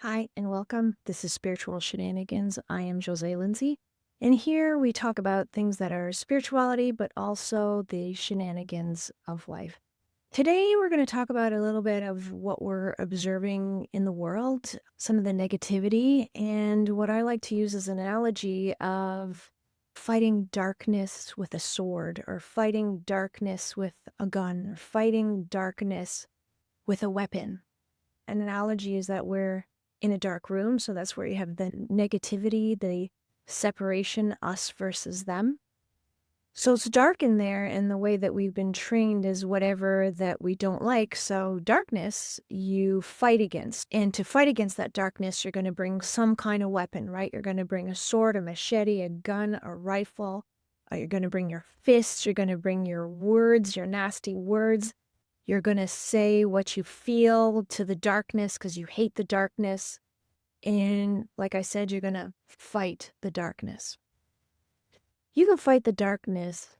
Hi, and welcome. This is Spiritual Shenanigans. I am Jose Lindsay. And here we talk about things that are spirituality, but also the shenanigans of life. Today, we're going to talk about a little bit of what we're observing in the world, some of the negativity, and what I like to use as an analogy of fighting darkness with a sword, or fighting darkness with a gun, or fighting darkness with a weapon. An analogy is that we're in a dark room, so that's where you have the negativity, the separation, us versus them. So it's dark in there, and the way that we've been trained is whatever that we don't like. So darkness, you fight against. And to fight against that darkness, you're going to bring some kind of weapon, right? You're going to bring a sword, a machete, a gun, a rifle. You're going to bring your fists. You're going to bring your words, your nasty words. You're going to say what you feel to the darkness because you hate the darkness. And like I said, you're going to fight the darkness. You can fight the darkness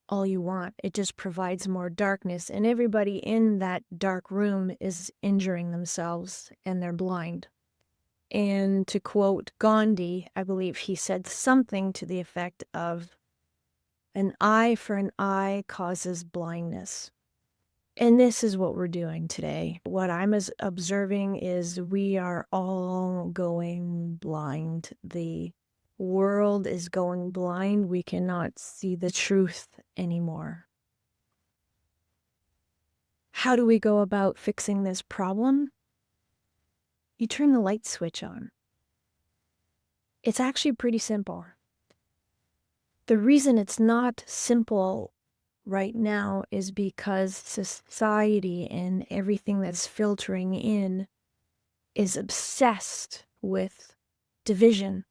all you want. It just provides more darkness. And everybody in that dark room is injuring themselves and they're blind. And to quote Gandhi, I believe he said something to the effect of, "An eye for an eye causes blindness." And this is what we're doing today. What I'm observing is we are all going blind. The world is going blind. We cannot see the truth anymore. How do we go about fixing this problem? You turn the light switch on. It's actually pretty simple. The reason it's not simple right now is because society and everything that's filtering in is obsessed with division,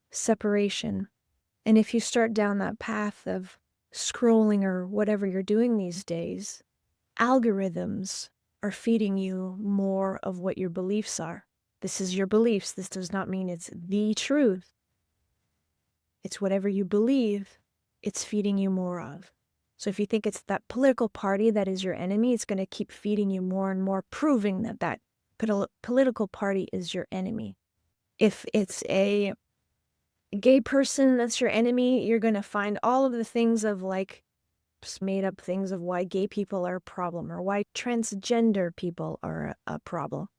separation. And if you start down that path of scrolling or whatever you're doing these days, algorithms are feeding you more of what your beliefs are. This is your beliefs. This does not mean it's the truth. It's whatever you believe, it's feeding you more of. So if you think it's that political party that is your enemy, it's going to keep feeding you more and more, proving that that political party is your enemy. If it's a gay person that's your enemy, you're going to find all of the things of like made up things of why gay people are a problem or why transgender people are a problem.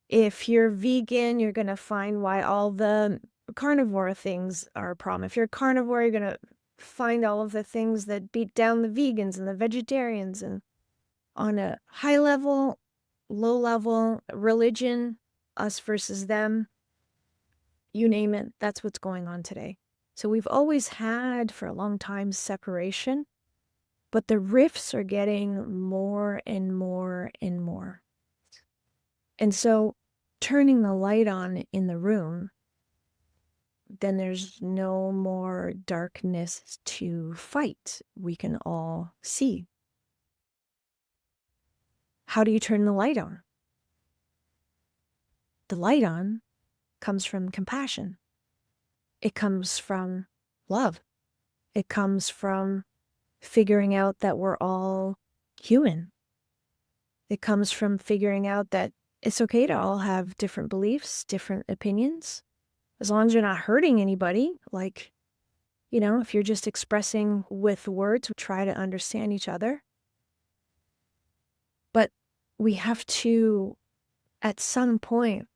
If you're vegan, you're going to find why all the carnivore things are a problem. If you're a carnivore, you're going to find all of the things that beat down the vegans and the vegetarians. And on a high level, low level, religion, us versus them, you name it, that's what's going on today. So we've always had for a long time separation, but the rifts are getting more and more and more. And so turning the light on in the room, then there's no more darkness to fight. We can all see. How do you turn the light on? The light on comes from compassion. It comes from love. It comes from figuring out that we're all human. It comes from figuring out that it's okay to all have different beliefs, different opinions, as long as you're not hurting anybody. Like, if you're just expressing with words, try to understand each other. But we have to, at some point,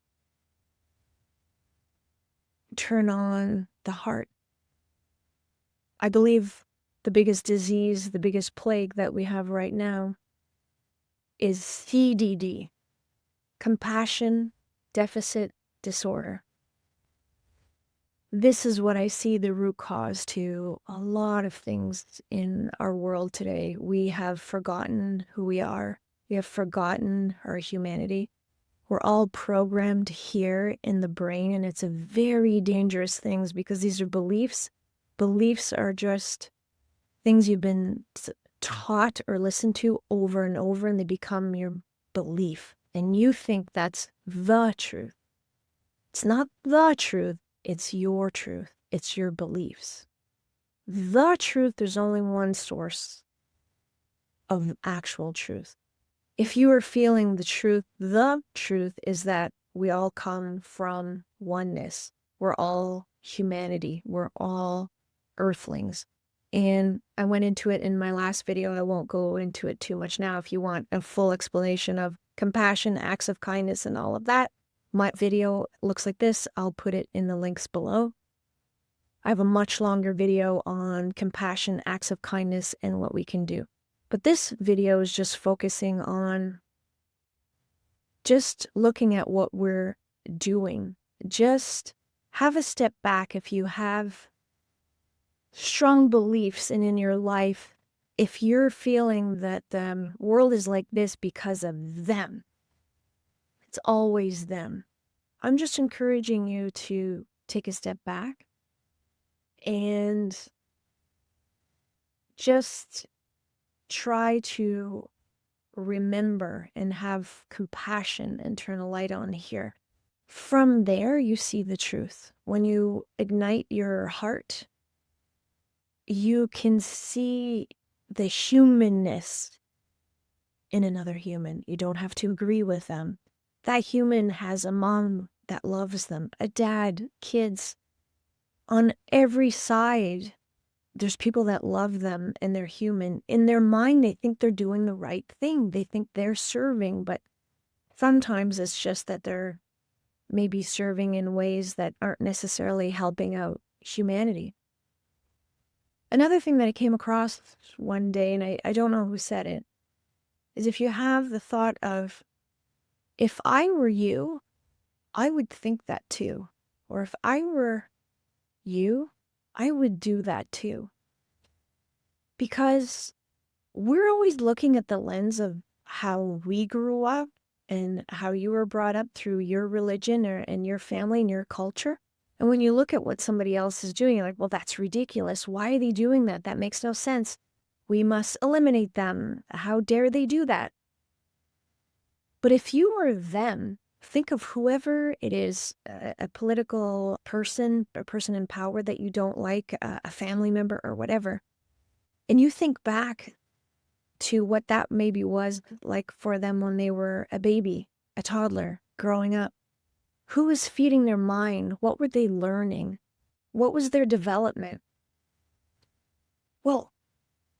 turn on the heart. I believe the biggest disease, the biggest plague that we have right now is CDD, compassion deficit disorder. This is what I see the root cause to a lot of things in our world today. We have forgotten who we are. We have forgotten our humanity. We're all programmed here in the brain, and it's a very dangerous thing because these are beliefs. Beliefs are just things you've been taught or listened to over and over, and they become your belief. And you think that's the truth. It's not the truth. It's your truth. It's your beliefs. The truth, there's only one source of actual truth. If you are feeling the truth is that We all come from oneness. We're all humanity. We're all earthlings. And I went into it in my last video. I won't go into it too much now. If you want a full explanation of compassion, acts of kindness, and all of that, my video looks like this. I'll put it in the links below. I have a much longer video on compassion, acts of kindness, and what we can do. But this video is just focusing on just looking at what we're doing. Just have a step back if you have strong beliefs and in your life, if you're feeling that the world is like this because of them, it's always them. I'm just encouraging you to take a step back and just try to remember and have compassion and turn a light on here. From there, you see the truth. When you ignite your heart, you can see the humanness in another human. You don't have to agree with them. That human has a mom that loves them, a dad, kids. On every side, there's people that love them and they're human. In their mind, they think they're doing the right thing. They think they're serving, but sometimes it's just that they're maybe serving in ways that aren't necessarily helping out humanity. Another thing that I came across one day, and I don't know who said it, is if you have the thought of, if I were you, I would think that too. Or if I were you, I would do that too. Because we're always looking at the lens of how we grew up and how you were brought up through your religion and your family and your culture. And when you look at what somebody else is doing, you're like, well, that's ridiculous. Why are they doing that? That makes no sense. We must eliminate them. How dare they do that? But if you were them, think of whoever it is, a political person, a person in power that you don't like, a family member or whatever, and you think back to what that maybe was like for them when they were a baby, a toddler, growing up. Who was feeding their mind? What were they learning? What was their development? Well,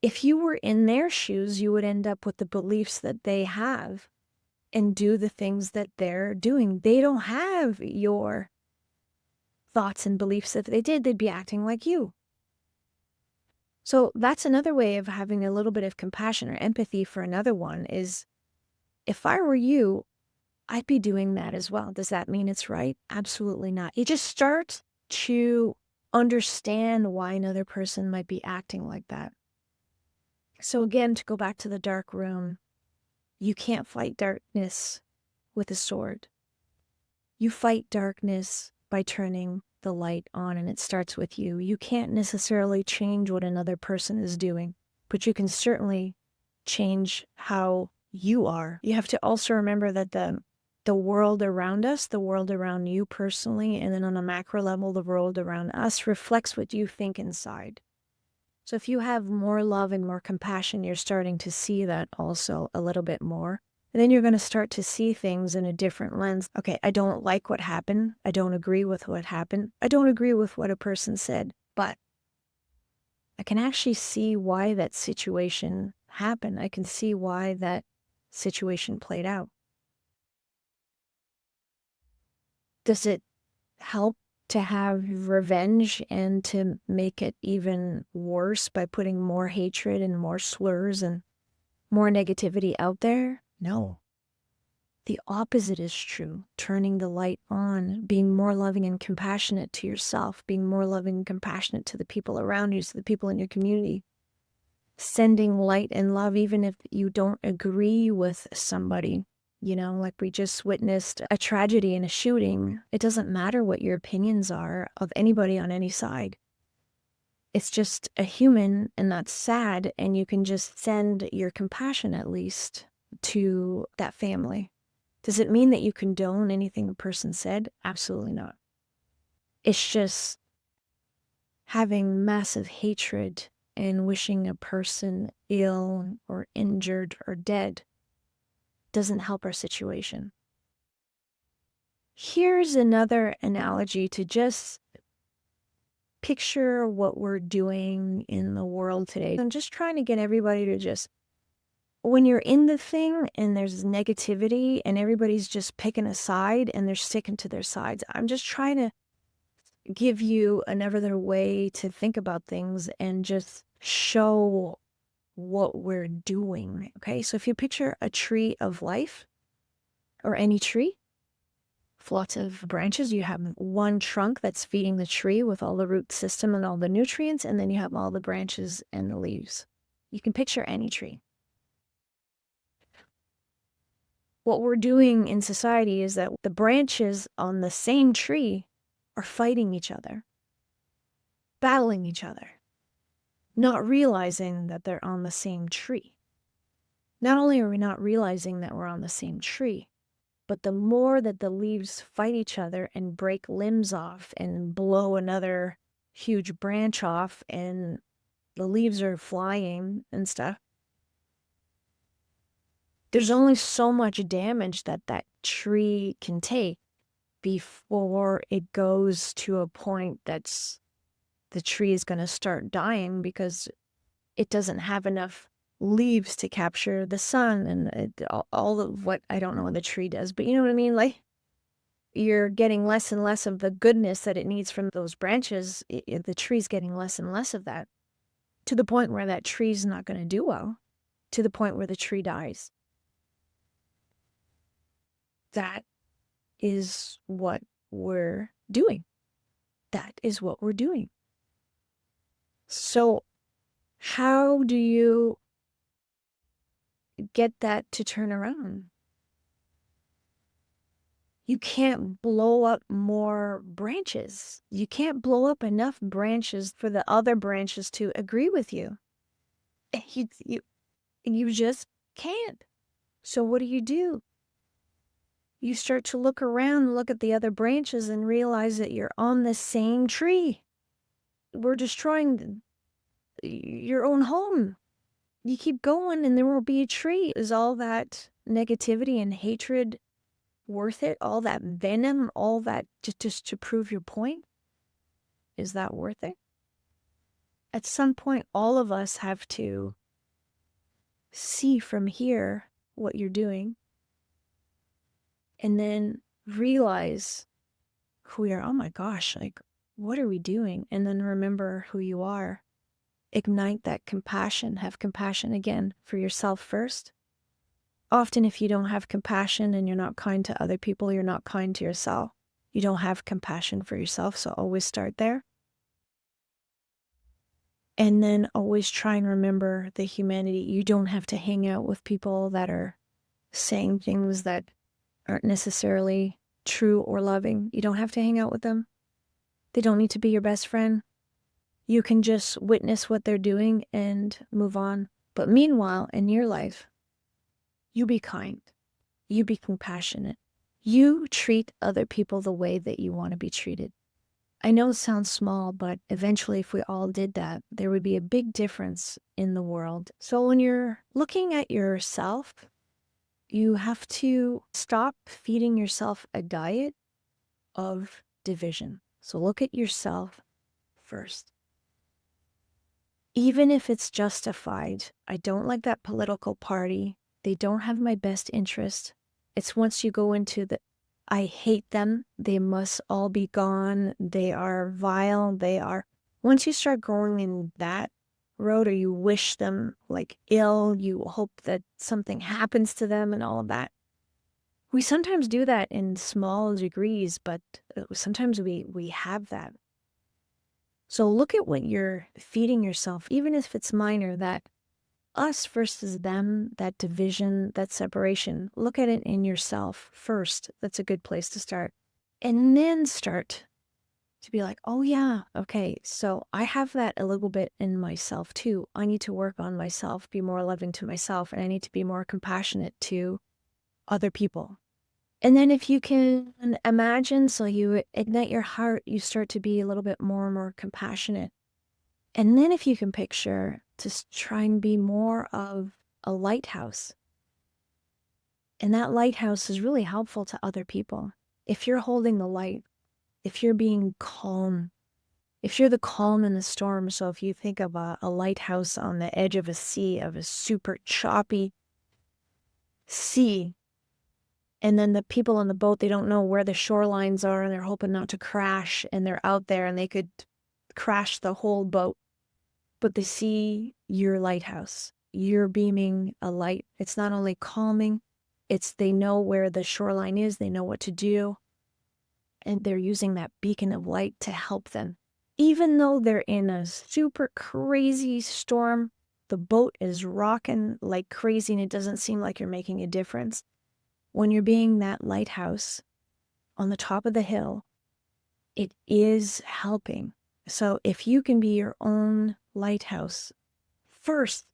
if you were in their shoes, you would end up with the beliefs that they have and do the things that they're doing. They don't have your thoughts and beliefs. If they did, they'd be acting like you. So that's another way of having a little bit of compassion or empathy for another one is, if I were you, I'd be doing that as well. Does that mean it's right? Absolutely not. You just start to understand why another person might be acting like that. So again, to go back to the dark room, you can't fight darkness with a sword. You fight darkness by turning the light on, and it starts with you. You can't necessarily change what another person is doing, but you can certainly change how you are. You have to also remember that the world around us, the world around you personally, and then on a macro level, the world around us reflects what you think inside. So if you have more love and more compassion, you're starting to see that also a little bit more. And then you're going to start to see things in a different lens. Okay, I don't like what happened. I don't agree with what happened. I don't agree with what a person said, but I can actually see why that situation happened. I can see why that situation played out. Does it help to have revenge and to make it even worse by putting more hatred and more slurs and more negativity out there? No. The opposite is true. Turning the light on, being more loving and compassionate to yourself, being more loving and compassionate to the people around you, to the people in your community. Sending light and love even if you don't agree with somebody. You know, like we just witnessed a tragedy and a shooting. It doesn't matter what your opinions are of anybody on any side. It's just a human, and that's sad, and you can just send your compassion at least to that family. Does it mean that you condone anything a person said? Absolutely not. It's just having massive hatred and wishing a person ill or injured or dead doesn't help our situation. Here's another analogy to just picture what we're doing in the world today. I'm just trying to get everybody to just, when you're in the thing and there's negativity and everybody's just picking a side and they're sticking to their sides, I'm just trying to give you another way to think about things and just show what we're doing. Okay, so if you picture a tree of life or any tree, with lots of branches, you have one trunk that's feeding the tree with all the root system and all the nutrients, and then you have all the branches and the leaves. You can picture any tree. What we're doing in society is that the branches on the same tree are fighting each other, battling each other, not realizing that they're on the same tree. Not only are we not realizing that we're on the same tree, but the more that the leaves fight each other and break limbs off and blow another huge branch off and the leaves are flying and stuff, there's only so much damage that that tree can take before it goes to a point that's the tree is going to start dying because it doesn't have enough leaves to capture the sun and all of what, I don't know what the tree does, but you know what I mean? Like, you're getting less and less of the goodness that it needs from those branches. The tree's getting less and less of that to the point where that tree's not going to do well, to the point where the tree dies. That is what we're doing. That is what we're doing. So how do you get that to turn around? You can't blow up more branches. You can't blow up enough branches for the other branches to agree with you. You just can't. So what do? You start to look around, look at the other branches and realize that you're on the same tree. We're destroying your own home. You keep going and there will be a tree. Is all that negativity and hatred worth it? All that venom, all that just to prove your point? Is that worth it? At some point, all of us have to see from here what you're doing and then realize who we are. Oh my gosh, like, what are we doing? And then remember who you are. Ignite that compassion. Have compassion again for yourself first. Often if you don't have compassion and you're not kind to other people, you're not kind to yourself. You don't have compassion for yourself, so always start there. And then always try and remember the humanity. You don't have to hang out with people that are saying things that aren't necessarily true or loving. You don't have to hang out with them. They don't need to be your best friend. You can just witness what they're doing and move on. But meanwhile, in your life, you be kind. You be compassionate. You treat other people the way that you want to be treated. I know it sounds small, but eventually if we all did that, there would be a big difference in the world. So when you're looking at yourself, you have to stop feeding yourself a diet of division. So look at yourself first. Even if it's justified, I don't like that political party. They don't have my best interest. It's once you go into the, I hate them. They must all be gone. They are vile. Once you start going in that road, or you wish them like ill, you hope that something happens to them and all of that. We sometimes do that in small degrees, but sometimes we have that. So look at what you're feeding yourself, even if it's minor, that us versus them, that division, that separation. Look at it in yourself first. That's a good place to start. And then start to be like, oh yeah, okay, so I have that a little bit in myself too. I need to work on myself, be more loving to myself, and I need to be more compassionate to other people. And then if you can imagine, so you ignite your heart, you start to be a little bit more and more compassionate. And then if you can picture, just try and be more of a lighthouse. And that lighthouse is really helpful to other people. if you're holding the light, if you're being calm, if you're the calm in the storm, so if you think of a lighthouse on the edge of a sea, of a super choppy sea, and then the people on the boat, they don't know where the shorelines are and they're hoping not to crash, and they're out there and they could crash the whole boat. But they see your lighthouse. You're beaming a light. It's not only calming, it's they know where the shoreline is, they know what to do, and they're using that beacon of light to help them. Even though they're in a super crazy storm, the boat is rocking like crazy and it doesn't seem like you're making a difference. When you're being that lighthouse on the top of the hill, it is helping. So if you can be your own lighthouse first,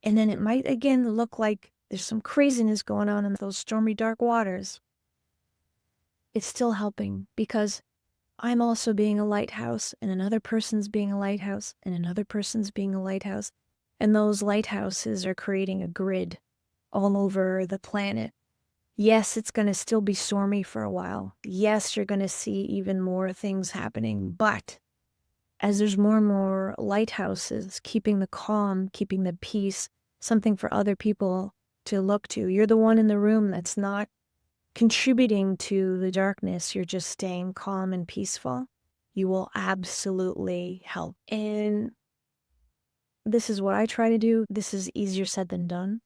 and then it might again look like there's some craziness going on in those stormy, dark waters, it's still helping because I'm also being a lighthouse, and another person's being a lighthouse, and another person's being a lighthouse. And those lighthouses are creating a grid all over the planet. Yes, it's going to still be stormy for a while. Yes, you're going to see even more things happening. But as there's more and more lighthouses, keeping the calm, keeping the peace, something for other people to look to. You're the one in the room that's not contributing to the darkness. You're just staying calm and peaceful. You will absolutely help. And this is what I try to do. This is easier said than done.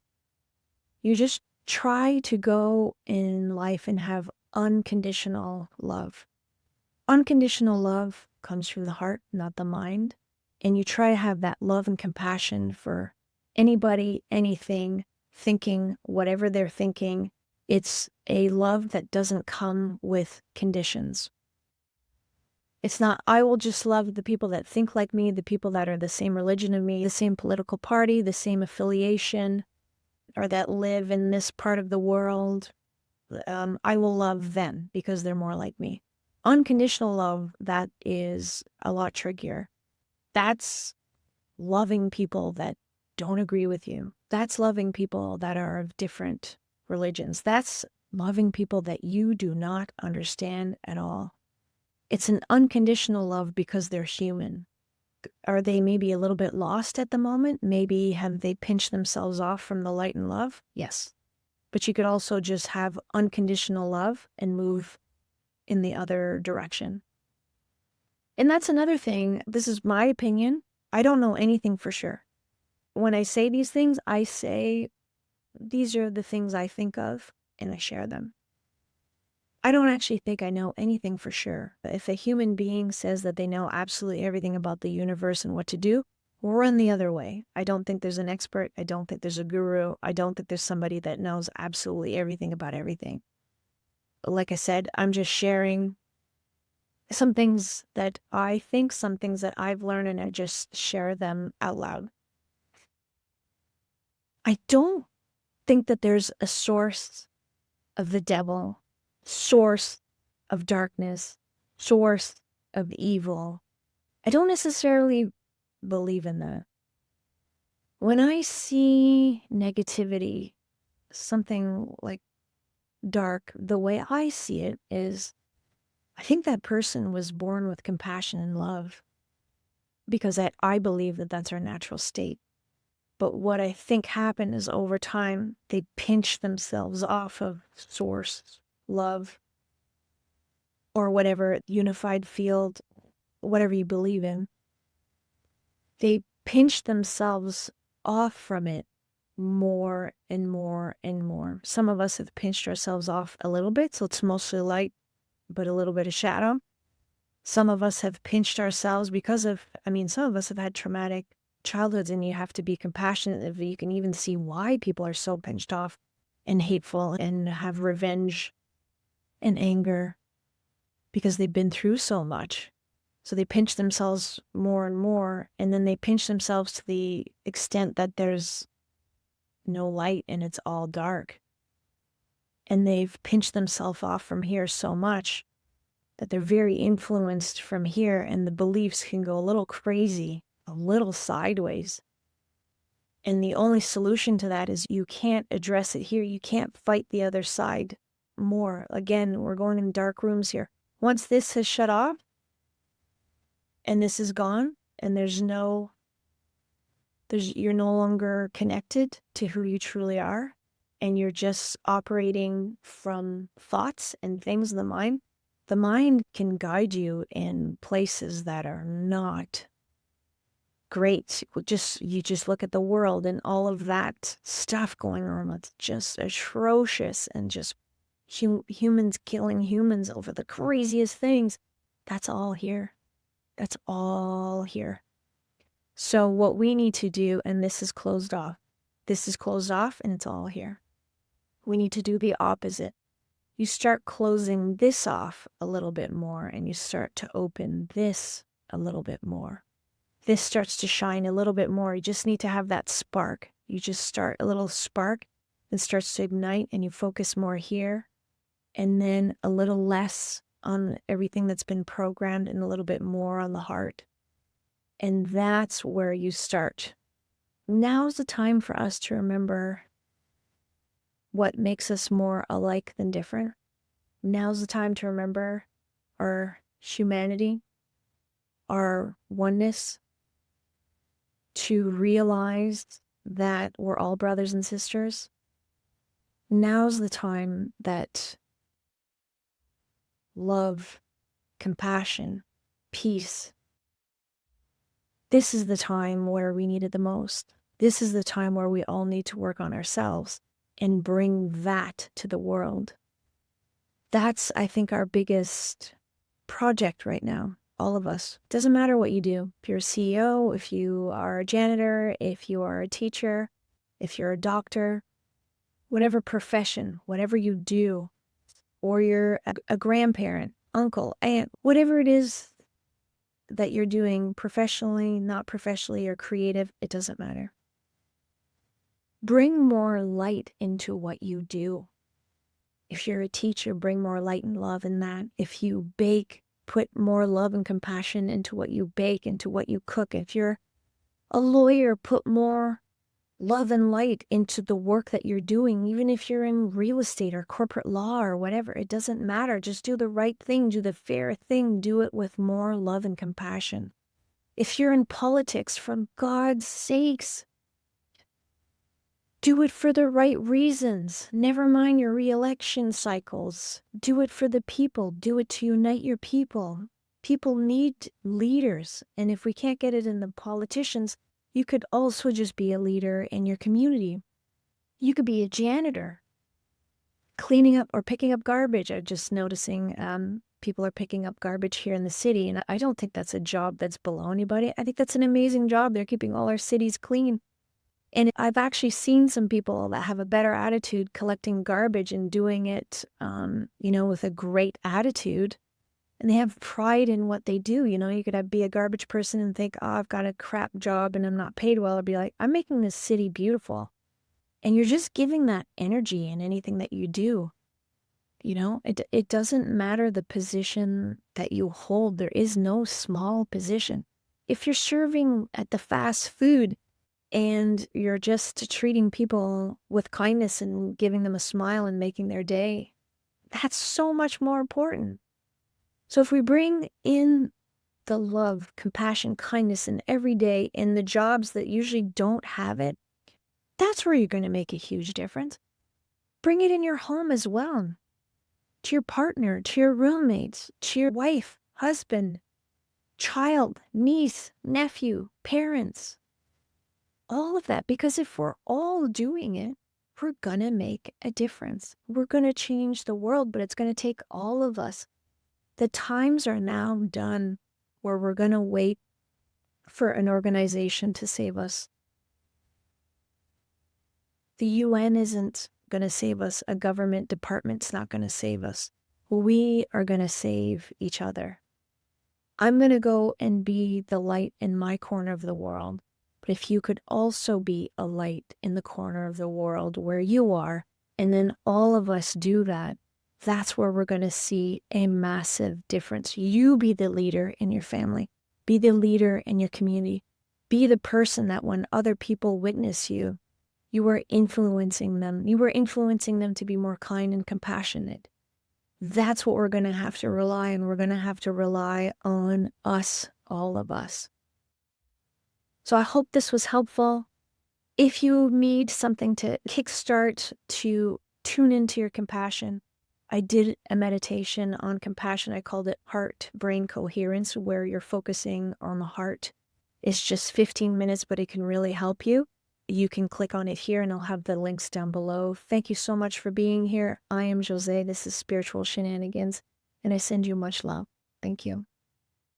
You just try to go in life and have unconditional love. Unconditional love comes from the heart, not the mind. And you try to have that love and compassion for anybody, anything, thinking, whatever they're thinking. It's a love that doesn't come with conditions. It's not, I will just love the people that think like me, the people that are the same religion as me, the same political party, the same affiliation, or that live in this part of the world. I will love them because they're more like me. Unconditional love, that is a lot trickier. That's loving people that don't agree with you. That's loving people that are of different religions. That's loving people that you do not understand at all. It's an unconditional love because they're human. Are they maybe a little bit lost at the moment? Maybe have they pinched themselves off from the light and love? Yes. But you could also just have unconditional love and move in the other direction. And that's another thing. This is my opinion. I don't know anything for sure. When I say these things, I say these are the things I think of and I share them. I don't actually think I know anything for sure. If a human being says that they know absolutely everything about the universe and what to do, run the other way. I don't think there's an expert. I don't think there's a guru. I don't think there's somebody that knows absolutely everything about everything. Like I said, I'm just sharing some things that I think, some things that I've learned, and I just share them out loud. I don't think that there's a source of the devil, source of darkness, source of evil. I don't necessarily believe in that. When I see negativity, something like dark, the way I see it is, I think that person was born with compassion and love because I believe that that's our natural state. But what I think happened is over time, they pinch themselves off of source, love, or whatever unified field, whatever you believe in. They pinch themselves off from it more and more and more. Some of us have pinched ourselves off a little bit, so it's mostly light, but a little bit of shadow. Some of us have pinched ourselves because of, some of us have had traumatic childhoods, and you have to be compassionate. If you can even see why people are so pinched off and hateful and have revenge and anger because they've been through so much. So they pinch themselves more and more, and then they pinch themselves to the extent that there's no light and it's all dark. And they've pinched themselves off from here so much that they're very influenced from here, and the beliefs can go a little crazy, a little sideways. And the only solution to that is you can't address it here. You can't fight the other side more. Again, we're going in dark rooms here. Once this has shut off and this is gone and you're no longer connected to who you truly are, and you're just operating from thoughts and things in the mind can guide you in places that are not great. You just look at the world and all of that stuff going on. It's just atrocious, and just humans killing humans over the craziest things. That's all here. That's all here. So what we need to do, and this is closed off. This is closed off and it's all here. We need to do the opposite. You start closing this off a little bit more and you start to open this a little bit more. This starts to shine a little bit more. You just need to have that spark. You just start a little spark that starts to ignite, and you focus more here, and then a little less on everything that's been programmed and a little bit more on the heart. And that's where you start. Now's the time for us to remember what makes us more alike than different. Now's the time to remember our humanity, our oneness, to realize that we're all brothers and sisters. Now's the time that love, compassion, peace, this is the time where we need it the most. This is the time where we all need to work on ourselves and bring that to the world. That's, I think, our biggest project right now, all of us. Doesn't matter what you do. If you're a CEO, if you are a janitor, if you are a teacher, if you're a doctor, whatever profession, whatever you do, or you're a grandparent, uncle, aunt, whatever it is that you're doing professionally, not professionally, or creative, it doesn't matter. Bring more light into what you do. If you're a teacher, bring more light and love in that. If you bake, put more love and compassion into what you bake, into what you cook. If you're a lawyer, put more love and light into the work that you're doing. Even if you're in real estate or corporate law or whatever, it doesn't matter. Just do the right thing, do the fair thing, do it with more love and compassion. If you're in politics, for God's sakes, do it for the right reasons. Never mind your re-election cycles. Do it for the people. Do it to unite your people. People need leaders. And if we can't get it in the politicians, you could also just be a leader in your community. You could be a janitor, cleaning up or picking up garbage. I'm just noticing people are picking up garbage here in the city, and I don't think that's a job that's below anybody. I think that's an amazing job. They're keeping all our cities clean. And I've actually seen some people that have a better attitude collecting garbage and doing it, with a great attitude. And they have pride in what they do. You could be a garbage person and think, oh, I've got a crap job and I'm not paid well. Or be like, I'm making this city beautiful. And you're just giving that energy in anything that you do. It doesn't matter the position that you hold. There is no small position. If you're serving at the fast food and you're just treating people with kindness and giving them a smile and making their day, that's so much more important. So if we bring in the love, compassion, kindness in every day in the jobs that usually don't have it, that's where you're going to make a huge difference. Bring it in your home as well, to your partner, to your roommates, to your wife, husband, child, niece, nephew, parents, all of that. Because if we're all doing it, we're going to make a difference. We're going to change the world, but it's going to take all of us. The times are now done where we're going to wait for an organization to save us. The UN isn't going to save us. A government department's not going to save us. We are going to save each other. I'm going to go and be the light in my corner of the world. But if you could also be a light in the corner of the world where you are, and then all of us do that, that's where we're going to see a massive difference. You be the leader in your family. Be the leader in your community. Be the person that when other people witness you, You were influencing them. You were influencing them to be more kind and compassionate. That's what we're going to have to rely on. We're going to have to rely on us, all of us. So I hope this was helpful. If you need something to kickstart, to tune into your compassion, I did a meditation on compassion. I called it heart-brain coherence, where you're focusing on the heart. It's just 15 minutes, but it can really help you. You can click on it here and I'll have the links down below. Thank you so much for being here. I am Jose. This is Spiritual Shenanigans, and I send you much love. Thank you.